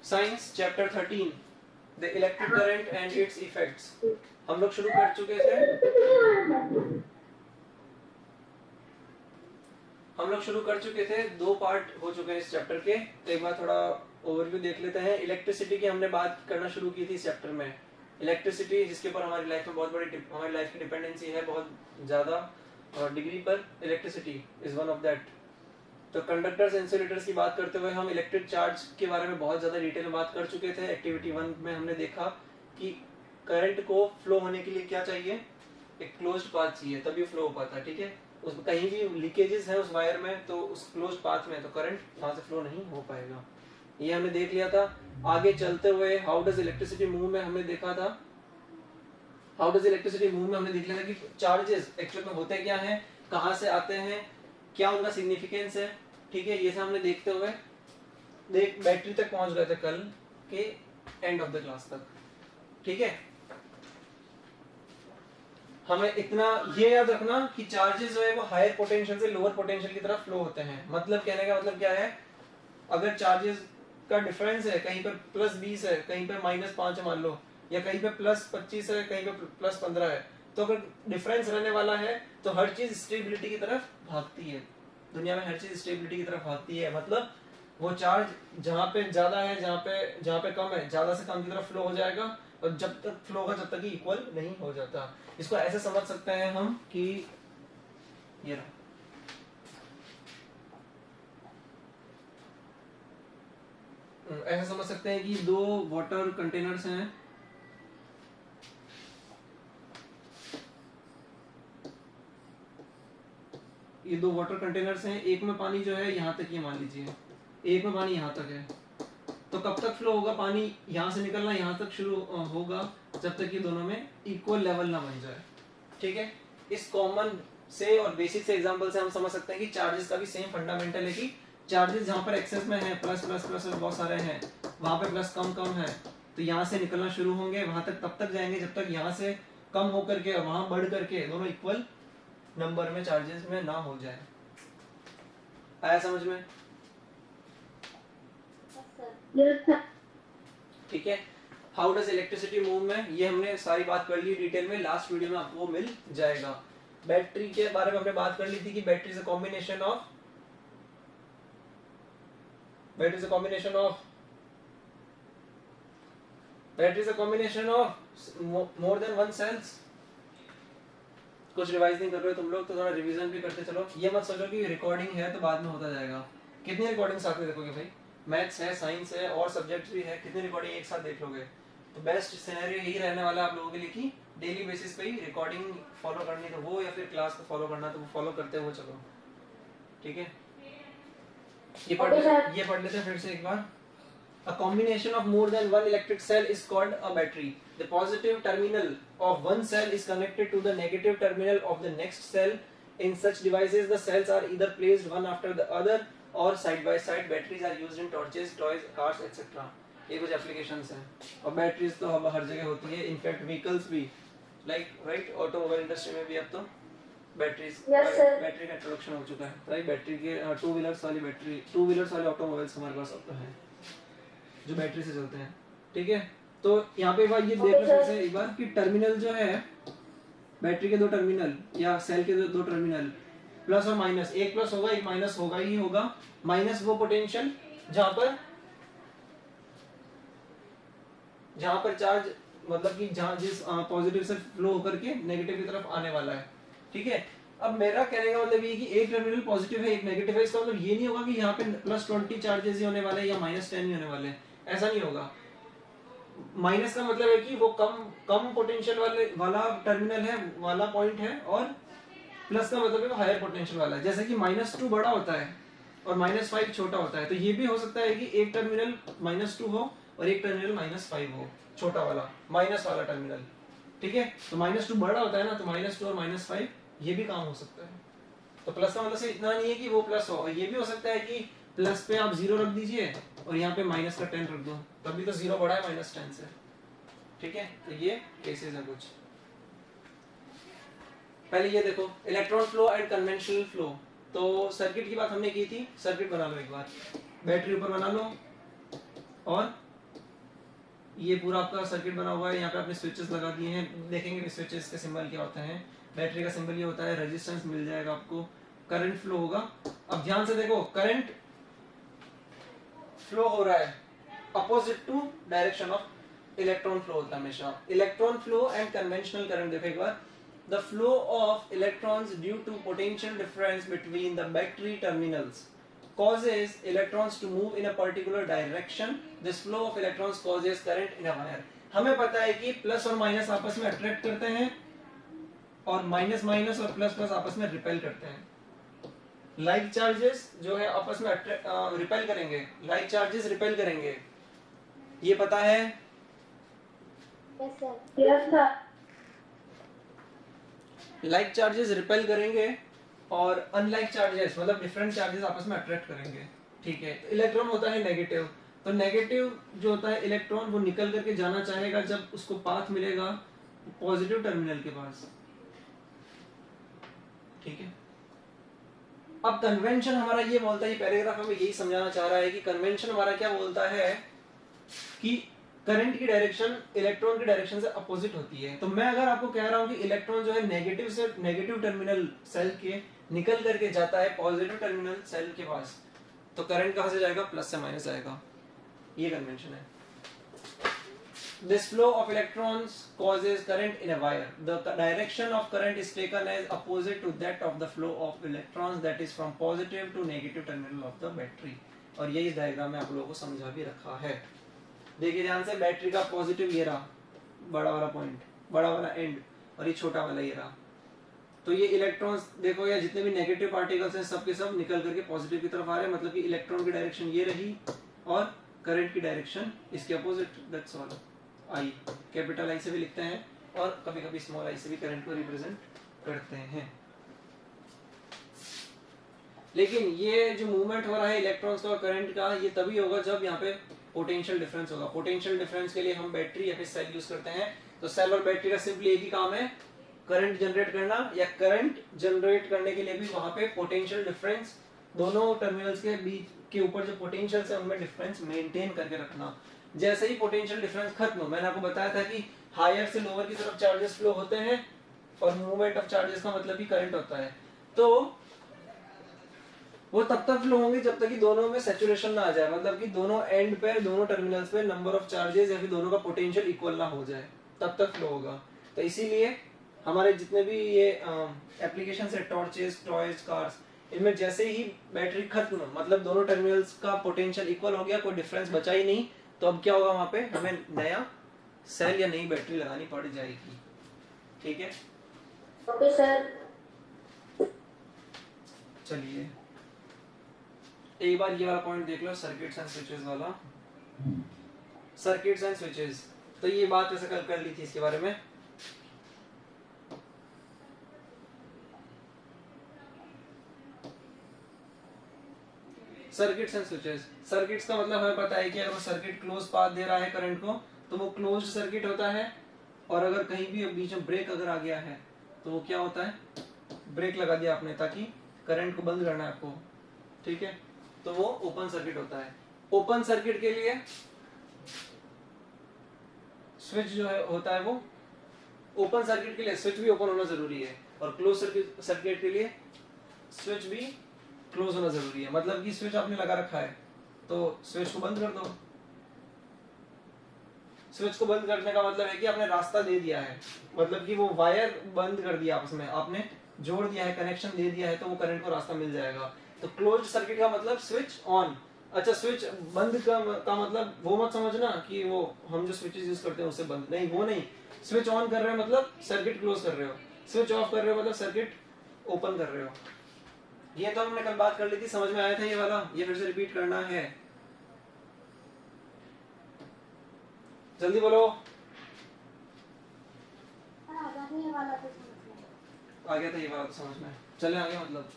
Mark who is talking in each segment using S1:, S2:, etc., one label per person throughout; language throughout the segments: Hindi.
S1: Science chapter 13 the electric current and it's effects हम लोग शुरू कर चुके थे। दो पार्ट हो चुके हैं इस चैप्टर के। तो एक बार थोड़ा ओवरव्यू देख लेते हैं। इलेक्ट्रिसिटी की हमने बात करना शुरू की थी इस चैप्टर में। इलेक्ट्रिसिटी जिसके ऊपर हमारी लाइफ में बहुत बड़ी हमारी लाइफ की डिपेंडेंसी है बहुत ज्यादा डिग्री पर, electricity is one of that. तो कंडक्टर्स इंसुलेटर्स की बात करते हुए हम इलेक्ट्रिक चार्ज के बारे में बहुत ज्यादा डिटेल में बात कर चुके थे। एक्टिविटी 1 में हमने देखा कि करंट को फ्लो होने के लिए क्या चाहिए, एक क्लोज्ड पाथ चाहिए तभी फ्लो हो पाता है। ठीक है, उसमें कहीं भी लीकेजेस है उस वायर में तो उस क्लोज्ड पाथ में तो करंट वहां से फ्लो नहीं हो पाएगा। ये हमने देख लिया था। आगे चलते हुए हाउ डज इलेक्ट्रिसिटी मूव में हमने देखा था, हाउ डज इलेक्ट्रिसिटी मूव में हमने देख लिया था कि चार्जेस एक्चुअल में होते क्या हैं, कहां से आते हैं, क्या उनका सिग्निफिकेंस है। ठीक है, ये सब हमने देखते हुए बैटरी तक पहुंच गए थे कल के एंड ऑफ द क्लास तक। ठीक है, हमें इतना ये याद रखना कि चार्जेस जो है वो हायर पोटेंशियल से लोअर पोटेंशियल की तरफ फ्लो होते हैं। मतलब कहने का मतलब क्या है, अगर चार्जेस का डिफरेंस है, कहीं पर +20 है, कहीं पर -5 है मान लो, या कहीं पे +25 है, कहीं पे +15 है, तो अगर डिफरेंस रहने वाला है तो हर चीज स्टेबिलिटी की तरफ भागती है। दुनिया में हर चीज स्टेबिलिटी की तरफ भागती है। मतलब वो चार्ज जहाँ पे ज्यादा है, जहाँ पे कम है, ज्यादा से कम की तरफ फ्लो हो जाएगा, और जब तक फ्लो होगा जब तक ही इक्वल नहीं हो जाता। इसको ऐसे समझ सकते हैं हम कि ये रहा, ऐसे समझ सकते हैं कि दो वाटर कंटेनर्स हैं, ये दो वाटर कंटेनर्स हैं। एक में पानी जो है यहाँ तक ही मान लीजिए, एक में पानी यहाँ तक है। तो कब तक फ्लो होगा, पानी यहाँ से निकलना यहाँ तक शुरू होगा जब तक ये दोनों में इक्वल लेवल ना बन जाए। ठीक है, इस कॉमन से और बेसिक से एग्जांपल से हम समझ सकते हैं कि चार्जेस का भी सेम फंडामेंटल है कि चार्जेस जहाँ पर एक्सेस में है, प्लस प्लस प्लस बहुत सारे हैं, वहां पे प्लस कम कम है, तो यहाँ से निकलना शुरू होंगे, वहां तक तब तक जाएंगे जब तक यहाँ से कम होकर के और वहां बढ़ करके दोनों इक्वल नंबर में चार्जेस में ना हो जाए। आया समझ में? ठीक है, हाउ डज इलेक्ट्रिसिटी मूव में ये हमने सारी बात कर ली डिटेल में, लास्ट वीडियो में आपको मिल जाएगा। बैटरी के बारे में हमने बात कर ली थी कि battery is a combination of more than one cells. कुछ रिवाइज नहीं कर रहे हो तुम लोग तो थोड़ा रिवीजन भी करते चलो। ये मत सोचो कि रिकॉर्डिंग है तो बाद में होता जाएगा। कितनी रिकॉर्डिंग साथ में देखोगे भाई, मैथ्स है, साइंस है और सब्जेक्ट्स भी है, कितनी रिकॉर्डिंग एक साथ देख लोगे? तो बेस्ट सिनेरियो यही रहने वाला है आप लोगों के लिए कि डेली बेसिस पे ही रिकॉर्डिंग फॉलो करनी तो वो, या फिर क्लास को फॉलो करना तो वो फॉलो करते हुए चलो। ठीक है, ये पढ़ लेते हैं फिर से एक बार। A combination of more than one electric cell is called a battery. The positive terminal of one cell is connected to the negative terminal of the next cell. In such devices, the cells are either placed one after the other or side by side. Batteries are used in torches, toys, cars, etc. ये कुछ applications हैं। और batteries तो अब हर जगह होती है, इनफैक्ट व्हीकल्स भी, like right ऑटोमोबाइल इंडस्ट्री में भी अब तो बैटरीज, बैटरी का इंट्रोडक्शन हो चुका है। राइट, बैटरी के टू व्हीलर्स वाले ऑटोमोबाइल्स हमारे पास अब तो हैं जो बैटरी से चलते हैं। ठीक है, तो यहाँ पे एक बार ये देख लो फिर से एक बार कि टर्मिनल जो है, बैटरी के दो टर्मिनल या सेल के दो टर्मिनल, प्लस और माइनस, एक प्लस होगा एक माइनस होगा ही होगा। माइनस वो पोटेंशियल जहां पर चार्ज, मतलब कि जहां जिस पॉजिटिव से फ्लो होकर के नेगेटिव की तरफ आने वाला है। ठीक है, अब मेरा कहने का मतलब ये कि एक टर्मिनल पॉजिटिव है एक नेगेटिव है, इसका मतलब ये नहीं होगा कि यहाँ पे +20 चार्जेस ही होने वाले हैं या -10 ही होने वाले हैं, ऐसा नहीं होगा। माइनस का मतलब है कि वो कम पोटेंशियल वाला टर्मिनल है, वाला पॉइंट है, और प्लस का मतलब है वो हायर पोटेंशियल वाला है। जैसे कि -2 बड़ा होता है और -5 छोटा होता है, तो ये भी हो सकता है कि एक टर्मिनल -2 हो और एक टर्मिनल -5 हो, छोटा वाला माइनस वाला टर्मिनल। ठीक है, तो -2 बड़ा होता है ना, तो -2 और -5 ये भी काम हो सकता है। तो प्लस का मतलब से इतना नहीं है कि वो प्लस हो, और ये भी हो सकता है कि प्लस पे आप 0 रख दीजिए और यहाँ पे -10 रख दो, तभी तो 0 बड़ा है -10 से। ठीक है, तो ये केसेस है कुछ। पहले ये देखो, electron flow and conventional flow. तो सर्किट की बात हमने की थी, सर्किट बना लो एक बार, बैटरी ऊपर बना लो और ये पूरा आपका सर्किट बना हुआ है, यहाँ पे आपने स्विचेस लगा दिए हैं, देखेंगे कि स्विचेस के सिंबल क्या होते हैं। बैटरी का सिंबल ये होता है, रेजिस्टेंस मिल जाएगा आपको, करंट फ्लो होगा। अब ध्यान से देखो, करंट फ्लो हो रहा है opposite to direction of electron flow होता है हमेशा। Electron flow and conventional current देखो एक बार। The flow of electrons due to potential difference between the battery terminals causes electrons to move in a particular direction. This flow of electrons causes current in a wire. हमें पता है कि प्लस और माइनस आपस में अट्रैक्ट करते हैं और माइनस माइनस और प्लस प्लस आपस में रिपेल करते हैं। लाइक चार्जेस जो है आपस में रिपेल करेंगे, लाइक चार्जेस रिपेल करेंगे, ये पता है?
S2: Yes sir.
S1: Like charges repel करेंगे और अनलाइक चार्जेस मतलब डिफरेंट चार्जेस आपस में अट्रैक्ट करेंगे। ठीक है, तो इलेक्ट्रॉन होता है नेगेटिव, तो नेगेटिव जो होता है इलेक्ट्रॉन वो निकल करके जाना चाहेगा जब उसको पाथ मिलेगा पॉजिटिव टर्मिनल के पास। ठीक है, अब कन्वेंशन हमारा ये बोलता है, ये पैराग्राफ हमें यही समझाना चाह रहा है कि कन्वेंशन हमारा क्या बोलता है कि करंट की डायरेक्शन इलेक्ट्रॉन की डायरेक्शन से अपोजिट होती है। तो मैं अगर आपको कह रहा हूं कि इलेक्ट्रॉन जो है नेगेटिव से नेगेटिव टर्मिनल सेल के निकल करके जाता है पॉजिटिव टर्मिनल सेल के पास, तो करंट कहां से जाएगा? प्लस से माइनस जाएगा। ये कन्वेंशन है। This flow of electrons causes current in a wire. The direction of current is taken as opposite to that of the flow of electrons, that is from positive to negative terminal of the battery. और ये इस डायग्राम में आप लोगों को समझा भी रखा है। देखिए ध्यान से, बैटरी का पॉजिटिव ये रहा, बड़ा वाला पॉइंट, बड़ा वाला एंड, और ये छोटा वाला ये रहा। तो ये इलेक्ट्रॉन्स देखो, या जितने भी नेगेटिव पार्टिकल्स हैं सब के सब निकल करके पॉजिटिव की तरफ आ रहे हैं, मतलब कि इलेक्ट्रॉन की डायरेक्शन ये रही और करंट की डायरेक्शन इसके opposite. That's all. I capital I से भी लिखते हैं और कभी कभी स्मॉल आई से भी करंट को रिप्रेजेंट करते हैं। लेकिन ये जो मूवमेंट हो रहा है इलेक्ट्रॉन्स का और करंट का, ये तभी होगा जब यहाँ पे पोटेंशियल डिफरेंस होगा। पोटेंशियल डिफरेंस के लिए हम बैटरी या फिर सेल यूज करते हैं। तो सेल और बैटरी का सिंपली एक ही काम है, करंट जनरेट करना, या करंट जनरेट करने के लिए भी वहां पे पोटेंशियल डिफरेंस दोनों टर्मिनल्स के बीच के ऊपर जो पोटेंशियल्स है उनमें डिफरेंस मेंटेन करके रखना। जैसे ही पोटेंशियल डिफरेंस खत्म, मैंने आपको बताया था कि हायर से लोअर की तरफ चार्जेस फ्लो होते हैं और मूवमेंट ऑफ चार्जेस का मतलब ही करंट होता है। तो वो तब तक फ्लो होंगे जब तक कि दोनों में सैचुरेशन ना आ जाए, मतलब कि दोनों एंड पे, दोनों टर्मिनल्स पे नंबर ऑफ चार्जेस या फिर दोनों का पोटेंशियल इक्वल ना हो जाए, तब तक फ्लो होगा। तो इसीलिए हमारे जितने भी ये एप्लीकेशंस है, टॉर्चेस, टॉयज, कार्स, इनमें जैसे ही बैटरी खत्म, मतलब दोनों टर्मिनल्स का पोटेंशियल इक्वल हो गया, कोई डिफरेंस बचा ही नहीं, तो अब क्या होगा, वहां पे हमें नया सेल या नई बैटरी लगानी पड़ जाएगी। ठीक है,
S2: ओके सर।
S1: चलिए एक बार ये वाला पॉइंट देख लो, सर्किट्स एंड स्विचेस वाला। सर्किट्स एंड स्विचेस, तो ये बात ऐसे कल कर ली थी इसके बारे में। सर्किट्स एंड स्विचेस, सर्किट्स का मतलब हमें पता है कि अगर वो सर्किट क्लोज पाथ दे रहा है करंट को तो वो क्लोज्ड सर्किट होता है, और अगर कहीं भी बीच में ब्रेक अगर आ गया है तो वो क्या होता है, ब्रेक लगा दिया आपने ताकि करंट को बंद करना है आपको। ठीक है, तो वो ओपन सर्किट होता है। ओपन सर्किट के लिए स्विच जो है होता है, वो ओपन सर्किट के लिए स्विच भी ओपन होना जरूरी है, और क्लोज सर्किट के लिए स्विच भी क्लोज होना जरूरी है। मतलब कि स्विच आपने लगा रखा है तो स्विच को बंद कर दो। स्विच को बंद करने का मतलब है कि आपने रास्ता दे दिया है, मतलब कि वो वायर बंद कर दिया, आपस में आपने जोड़ दिया है, कनेक्शन दे दिया है, तो वो करंट को रास्ता मिल जाएगा। तो क्लोज्ड सर्किट का मतलब स्विच ऑन। अच्छा, स्विच बंद का मतलब वो मत समझना कि वो हम जो स्विचेस यूज करते हैं उससे बंद, नहीं, वो नहीं। स्विच ऑन कर रहे हो मतलब सर्किट क्लोज कर रहे हो, स्विच ऑफ कर रहे हो मतलब सर्किट ओपन कर रहे हो। ये तो हमने कल बात कर ली थी, समझ में आया था ये वाला, ये फिर से रिपीट करना है। जल्दी बोलो। आ गया था ये वाला तो समझ में, चले आ गया मतलब।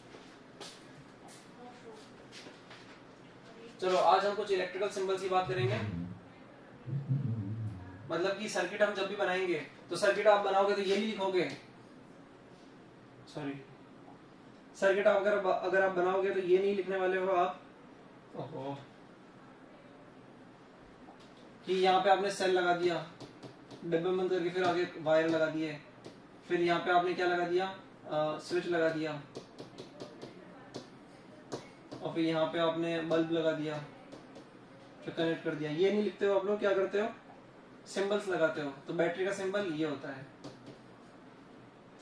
S1: चलो आज हम कुछ इलेक्ट्रिकल सिंबल्स की बात करेंगे। मतलब कि सर्किट हम जब भी बनाएंगे तो सर्किट आप बनाओगे तो ये नहीं लिखोगे, सॉरी, सर्किट अगर आप बनाओगे तो ये नहीं लिखने वाले हो आप, ओहो, कि यहाँ पे आपने सेल लगा दिया, डब्बे बंद करके फिर आगे वायर लगा दिए, फिर यहाँ पे आपने क्या लगा दिया, स्विच लगा दिया, और फिर यहाँ पे आपने बल्ब लगा दिया, फिर कनेक्ट कर दिया। ये नहीं लिखते हो आप लोग, क्या करते हो, सिंबल्स लगाते हो। तो बैटरी का सिंबल ये होता है,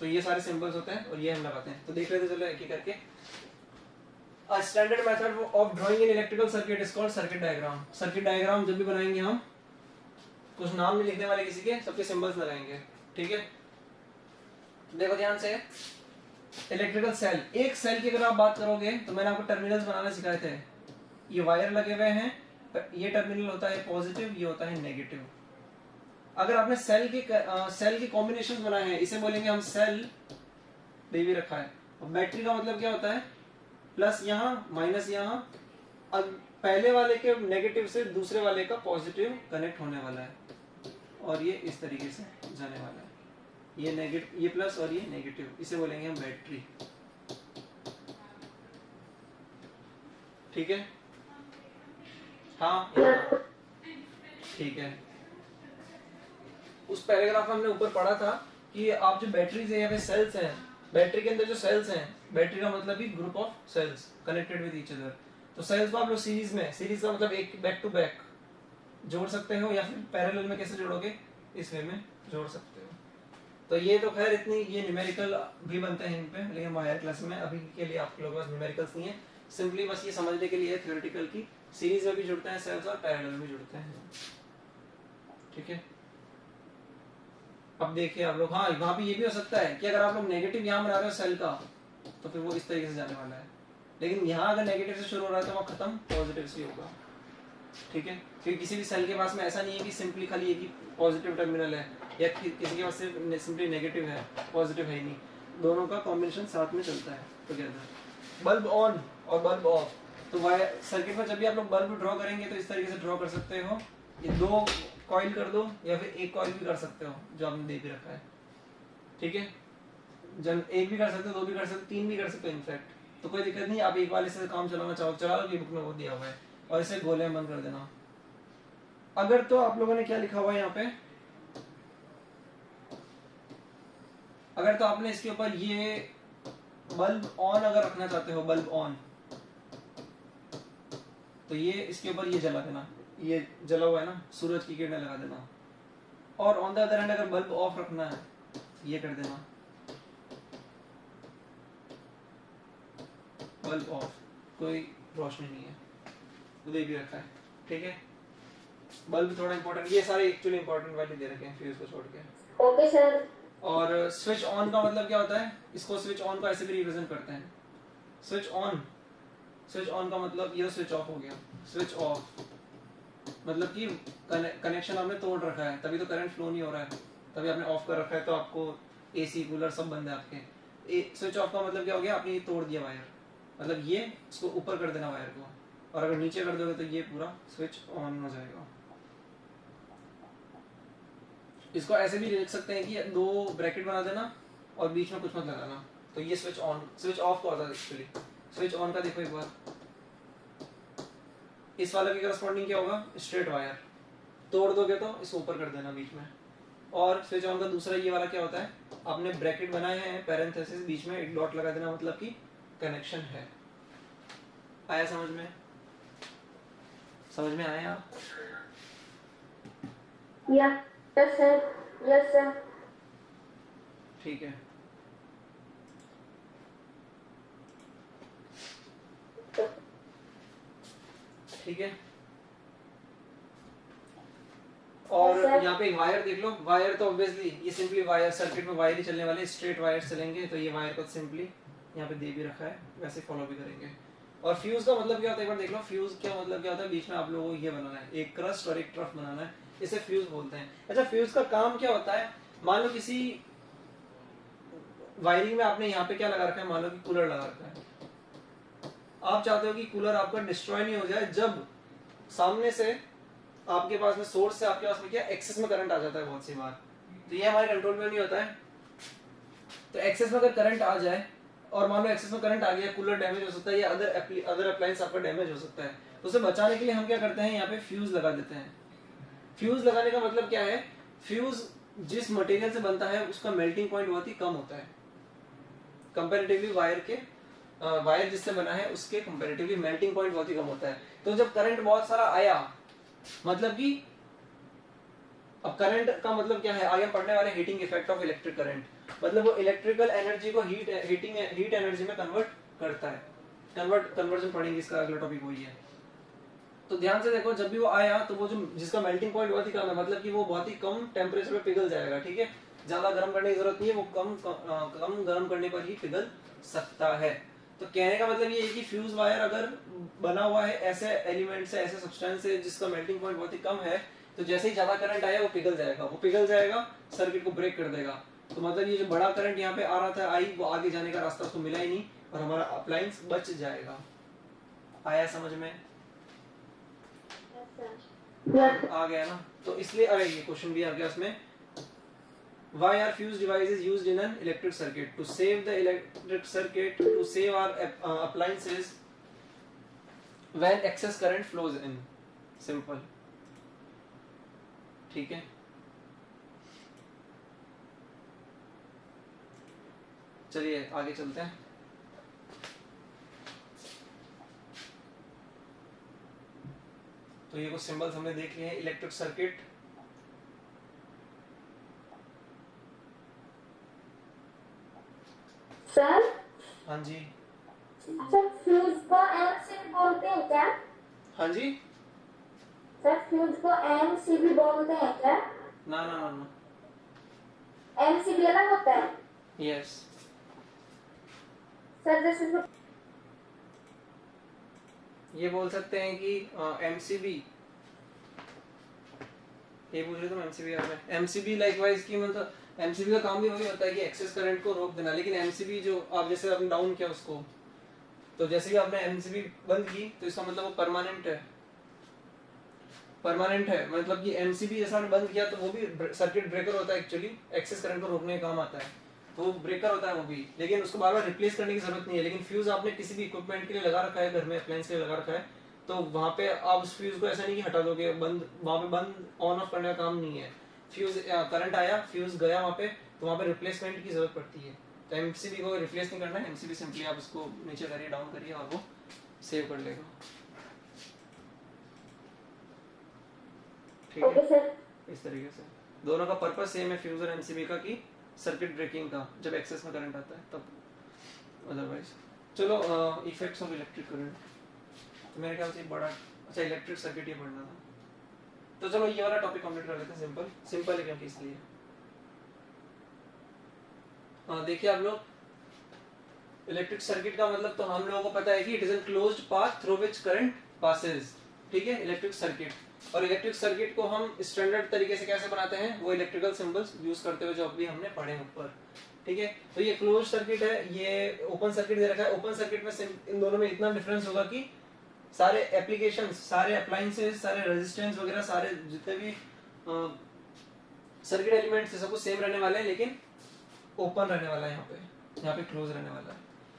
S1: तो ये सारे सिंबल्स होते हैं और ये हम लगाते हैं। तो देख लेते चलो एक एक करके। A standard method of drawing an electrical circuit is called circuit diagram. Circuit diagram जब भी बनाएंगे हम, कुछ नाम नहीं लिखने वाले किसी के, सबके सिंबल्स लगाएंगे, ठीक है। देखो ध्यान से, इलेक्ट्रिकल सेल, एक सेल की अगर आप बात करोगे तो मैंने आपको टर्मिनल्स बनाना सिखाए थे। ये वायर लगे हुए हैं, ये टर्मिनल होता है पॉजिटिव, ये होता है नेगेटिव। अगर आपने सेल के कॉम्बिनेशन बनाए हैं, इसे बोलेंगे हम सेल, भी रखा है। और बैटरी का मतलब क्या होता है, प्लस यहाँ माइनस यहाँ, अब पहले वाले के नेगेटिव से दूसरे वाले का पॉजिटिव कनेक्ट होने वाला है, और ये इस तरीके से जाने वाला है, ये नेगेटिव, ये प्लस और ये नेगेटिव, इसे बोलेंगे हम बैटरी, ठीक है। हाँ ठीक है। उस पैराग्राफ में हमने ऊपर पढ़ा था कि आप जो बैटरीज है या फिर सेल्स हैं, बैटरी के अंदर जो सेल्स हैं, बैटरी का मतलब भी group of cells connected with each other. तो सेल्स को आप लोग सीरीज में, सीरीज का मतलब एक बैक टू बैक जोड़ सकते हो, या फिर पैरेलल में कैसे जोड़ोगे, इस वे में जोड़ सकते हो। तो ये तो खैर इतनी, ये न्यूमेरिकल भी बनते हैं इन पे, लेकिन हम हायर क्लास में अभी के लिए आप लोगों के पास न्यूमेरिकल्स नहीं है, सिंपली बस ये समझने के लिए थ्योरेटिकल की सीरीज में भी जुड़ते हैं सेल्स और पैरेलल में जुड़ते हैं, ठीक है। अब देखिए आप लोग, हाँ वहां पे ये भी हो सकता है कि अगर आप लोग नेगेटिव यहाँ बना रहे हो सेल का, तो फिर वो इस तरीके से जाने वाला है, लेकिन यहाँ अगर नेगेटिव से शुरू हो रहा है तो वहाँ खत्म पॉजिटिव से होगा, ठीक है। क्योंकि किसी भी सेल के पास में ऐसा नहीं है कि सिंपली खाली एक ही पॉजिटिव टर्मिनल है, या किसी के पास सिर्फ सिंपली नेगेटिव है, पॉजिटिव है ही नहीं, दोनों का कॉम्बिनेशन साथ में चलता है टुगेदर। बल्ब ऑन और बल्ब ऑफ, तो वायर सर्किट में जब भी आप लोग बल्ब ड्रॉ करेंगे तो इस तरीके से ड्रॉ कर सकते हो, ये दो कॉइल कर दो या फिर एक कॉइल भी कर सकते हो जो आपने दे भी रखा है, ठीक है। जब एक भी कर सकते हो, दो भी कर सकते हो, तीन भी कर सकते हो इनफैक्ट, तो कोई दिक्कत नहीं। आप एक वाले से काम चलाना चाहो चला लो, बुक में वो दिया हुआ है, और इसे गोले में बंद कर देना। अगर तो आप लोगों ने क्या लिखा हुआ है यहाँ पे, अगर तो आपने इसके ऊपर ये बल्ब ऑन अगर रखना चाहते हो, बल्ब ऑन, तो ये इसके ऊपर ये जला देना, ये जला हुआ है ना, सूरज की किरणें लगा देना। और ऑन द अदर हैंड अगर बल्ब ऑफ रखना है, ये कर देना, बल्ब ऑफ, कोई रोशनी नहीं है, उधर भी रखा है, ठीक है। बल्ब थोड़ा इंपॉर्टेंट, ये सारे एक्चुअली इंपॉर्टेंट वाले दे रखे हैं फ्यूज को छोड़ के।
S2: Okay sir.
S1: और स्विच ऑन का मतलब क्या होता है, इसको स्विच ऑन को ऐसे भी रिप्रेजेंट करते हैं, स्विच ऑन, स्विच ऑन का मतलब ये स्विच ऑफ हो गया, स्विच ऑफ मतलब कि कनेक्शन आपने तोड़ रखा है, तभी तो करंट फ्लो नहीं हो रहा है, तभी आपने ऑफ कर रखा है, तो आपको एसी कूलर सब बंद है आपके। स्विच ऑफ का मतलब क्या हो गया, आपने ये तोड़ दिया वायर, मतलब ये इसको ऊपर कर देना वायर को, और अगर नीचे कर दोगे तो ये पूरा स्विच ऑन हो जाएगा। इसको ऐसे भी लिख सकते हैं कि दो ब्रैकेट बना देना और बीच में कुछ मत लगाना, तो ये स्विच ऑन, स्विच ऑफ का होता है एक्चुअली। स्विच ऑन का देखो एक बार, इस वाले के करस्पॉन्डिंग क्या होगा, स्ट्रेट वायर, तोड़ दोगे तो इसको ऊपर कर देना बीच में। और स्विच ऑन का दूसरा ये वाला क्या होता है, आपने ब्रैकेट बनाए हैं पैरेंथेसिस, बीच में एक डॉट लगा देना, मतलब कि कनेक्शन है। आया समझ में, समझ में आया?
S2: Yes sir, yes sir.
S1: ठीक है, ठीक है। और यहाँ पे वायर देख लो, वायर तो ऑब्वियसली ये सिंपली वायर, सर्किट में वायर ही चलने वाले, स्ट्रेट वायर चलेंगे, तो ये वायर को सिंपली यहाँ पे दे भी रखा है, वैसे फॉलो भी करेंगे। और फ्यूज का मतलब क्या होता है, एक बार देख लो, फ्यूज क्या मतलब क्या होता है, बीच में आप लोगों को ये बनाना है, एक क्रस्ट और एक ट्रफ बनाना है, इसे फ्यूज बोलते हैं। अच्छा, फ्यूज का काम क्या होता है, मान लो किसी वायरिंग में आपने यहाँ पे क्या लगा रखा है, मान लो कि कूलर लगा रखा है, आप चाहते हो कि कूलर आपका डिस्ट्रॉय नहीं हो जाए, जब सामने से आपके पास में सोर्स से आपके पास में क्या एक्सेस में करंट आ जाता है बहुत सी बार, तो ये हमारे कंट्रोल में नहीं होता है। तो एक्सेस में अगर करंट आ जाए, और मान लो एक्सेस में करंट आ गया, कूलर डैमेज हो सकता है, या अदर अप्लायंस आपका डैमेज हो सकता है, तो उसे बचाने के लिए हम क्या करते हैं, यहाँ पे फ्यूज लगा देते हैं। फ्यूज लगाने का मतलब क्या है, फ्यूज जिस मटेरियल से बनता है उसका मेल्टिंग पॉइंट बहुत ही कम होता है कंपैरेटिवली वायर के, वायर जिससे बना है उसके कंपैरेटिवली मेल्टिंग पॉइंट बहुत ही कम होता है। तो जब करंट बहुत सारा आया, मतलब कि अब करंट का मतलब क्या है, आगे हम पढ़ने वाले heating effect of electric current, मतलब वो इलेक्ट्रिकल एनर्जी को हीट एनर्जी में कन्वर्ट करता है। कन्वर्जन पढ़ेंगे, इसका अगला टॉपिक वही है। तो ध्यान से देखो, जब भी वो आया तो वो जो जिसका मेल्टिंग पॉइंट बहुत ही कम है, मतलब कि वो बहुत ही कम टेम्परेचर पे पिघल जाएगा, ठीक है, ज्यादा गर्म करने की जरूरत नहीं है, वो कम गर्म करने पर ही पिघल सकता है। तो कहने का मतलब ये है कि फ्यूज वायर अगर बना हुआ है ऐसे एलिमेंट से, ऐसे सब्सटेंस से जिसका मेल्टिंग पॉइंट बहुत ही कम है, तो जैसे ही ज्यादा करंट आया वो पिघल जाएगा, सर्किट को ब्रेक कर देगा। तो मतलब ये जो बड़ा करंट यहाँ पे आ रहा था, आई, वो आगे जाने का रास्ता उसको मिला ही नहीं और हमारा अप्लायंस बच जाएगा। आया समझ में?
S2: Yes.
S1: आ गया ना? तो इसलिए अरे ये क्वेश्चन भी आ गया उसमें, why are fuse devices used in an electric circuit? To save the electric circuit, to save our appliances when excess current flows in. Simple. ठीक है, चलिए आगे चलते हैं। तो ये कुछ सिंबल्स हमने देख लिए हैं। इलेक्ट्रिक सर्किट,
S2: सर
S1: हाँ जी,
S2: सर फ्यूज को एमसीबी बोलते हैं क्या?
S1: हाँ जी,
S2: सर फ्यूज को एमसीबी बोलते हैं क्या?
S1: ना ना ना ना,
S2: एमसीबी अलग होता है
S1: यस,
S2: सर। जैसे
S1: ये बोल सकते हैं कि एमसीबी, ये पूछ रहे तुम एमसीबी आपने, एमसीबी लाइकवाइज की मतलब एमसीबी का काम भी वही होता है कि एक्सेस करंट को रोक देना, लेकिन एमसीबी जो आप जैसे आपने डाउन किया उसको, तो जैसे ही आपने एमसीबी बंद की तो इसका मतलब वो परमानेंट है, मतलब कि एमसीबी जैसा आपने बंद किया तो वो भी सर्किट ब्रेकर होता है, एक्चुअली एक्सेस करंट को रोकने का काम आता है, तो वो ब्रेकर होता है वो भी, लेकिन उसको बार बार रिप्लेस करने की जरूरत नहीं है। लेकिन फ्यूज आपने किसी भी इक्विपमेंट के लिए लगा रखा है, घर में अप्लायंस के लिए लगा रखा है, तो वहां पे आप उस फ्यूज को ऐसा नहीं कि हटा दोगे, बंद वहां पे बंद ऑन ऑफ करने का काम नहीं है। फ्यूज करंट आया, फ्यूज गया वहां पे, तो वहां पे रिप्लेसमेंट की जरूरत पड़ती है। तो एमसीबी को रिप्लेस नहीं करना है, एमसीबी सिंपली आप उसको नीचे करिए, डाउन करिए और वो सेव कर लेगा, ठीक
S2: ओके
S1: है।
S2: सर।
S1: इस तरीके से दोनों का पर्पस सेम है, फ्यूज और एमसीबी का, कि सर्किट ब्रेकिंग का, जब एक्सेस में करंट आता है तब, अदरवाइज। चलो इफेक्ट्स ऑफ इलेक्ट्रिक करंट, तो मेरे ख्याल से बड़ा, अच्छा इलेक्ट्रिक सर्किट ये पढ़ना था, तो चलो ये वाला टॉपिक कंप्लीट कर लेते हैं। सिंपल है क्योंकि इसलिए देखिए आप लोग, इलेक्ट्रिक सर्किट का मतलब तो हम लोगों को पता है कि it is a closed path through which current passes, ठीक है, इलेक्ट्रिक सर्किट। और इलेक्ट्रिक सर्किट को हम स्टैंडर्ड तरीके से कैसे बनाते हैं, वो इलेक्ट्रिकल सिंबल्स यूज करते हुए जो अभी हमने पढ़े ऊपर, ठीक है। तो ये क्लोज सर्किट है, ये ओपन सर्किट दे रखा है। ओपन सर्किट में इन दोनों में इतना डिफरेंस होगा कि सारे एप्लीकेशंस, सारे अप्लायंसेस, सारे रेजिस्टेंस वगैरह, सारे जितने भी सर्किट एलिमेंट्स सब कुछ सेम रहने वाले हैं, लेकिन ओपन रहने वाला है, यहाँ पे क्लोज रहने वाला है,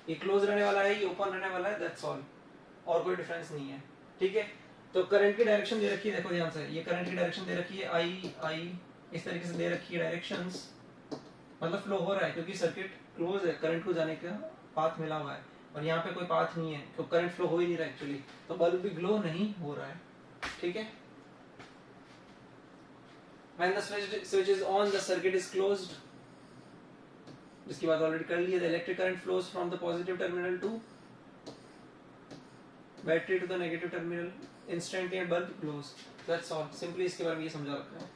S1: ये क्लोज रहने वाला है, ये ओपन रहने वाला है, दैट्स ऑल, और कोई डिफरेंस नहीं है, ठीक है। तो करंट की डायरेक्शन दे रखी है, देखो ध्यान से, ये करंट की डायरेक्शन दे रखी है, आई इस तरीके से दे रखी है डायरेक्शंस, मतलब फ्लो हो रहा है क्योंकि सर्किट क्लोज है, करंट को जाने का पाथ मिला हुआ है, और यहाँ पे कोई पाथ नहीं है तो करंट फ्लो हो ही नहीं रहा एक्चुअली, तो बल्ब भी ग्लो नहीं हो रहा है, ठीक है। When the switch is on, the circuit is closed. जिसकी बात ऑलरेडी कर ली है। The electric current flows from the positive terminal to battery to the negative terminal. Instantly bulb glows. That's all. Simply इसके बारे में ये समझा रखा है।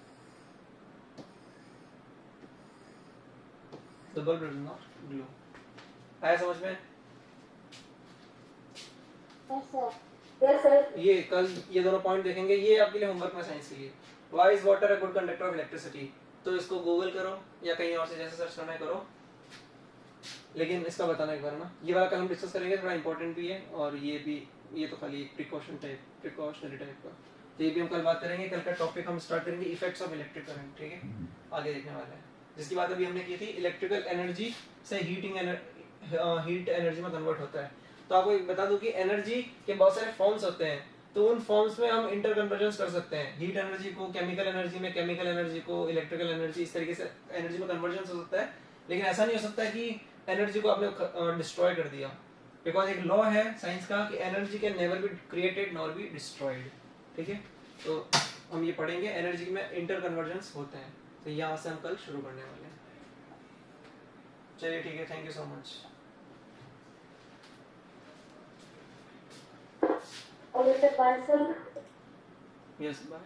S1: The bulb does not glow. आया समझ में?
S2: Yes sir.
S1: ये कल ये दोनों पॉइंट देखेंगे, ये आपके लिए होमवर्क में, साइंस के लिए। Why is water a good conductor of electricity? तो इसको गूगल करो या कहीं और से जैसे सर्च करना है करो, लेकिन इसका बताना एक बार ना, ये वाला कल हम डिस्कस करेंगे, थोड़ा इंपॉर्टेंट भी है, और ये भी, ये तो खाली प्रिकॉशनरी टाइप का, तो ये भी हम कल बात करेंगे। कल का टॉपिक हम स्टार्ट करेंगे इफेक्ट्स ऑफ इलेक्ट्रिक करंट, ठीक है, आगे देखने वाले हैं, जिसकी बात अभी हमने की थी, इलेक्ट्रिकल एनर्जी से हीट एनर्जी में कन्वर्ट होता है। तो आपको एक बता दूं कि एनर्जी के बहुत सारे फॉर्म्स होते हैं, तो उन फॉर्म्स में हम इंटर कन्वर्जन कर सकते हैं। हीट एनर्जी को केमिकल एनर्जी में, केमिकल एनर्जी को इलेक्ट्रिकल एनर्जी, इस तरीके से एनर्जी में कन्वर्जन हो सकता है। लेकिन ऐसा नहीं हो सकता कि एनर्जी को आपने डिस्ट्रॉय कर दिया, बिकॉज एक लॉ है साइंस का कि energy can never be created nor be destroyed. ठीक है, तो हम ये पढ़ेंगे एनर्जी में इंटर कन्वर्जेंस होते हैं। तो यहाँ से हम कल शुरू करने वाले हैं। चलिए ठीक है, थैंक यू सो मच।
S2: और जैसे पार्सल
S1: यस बाय।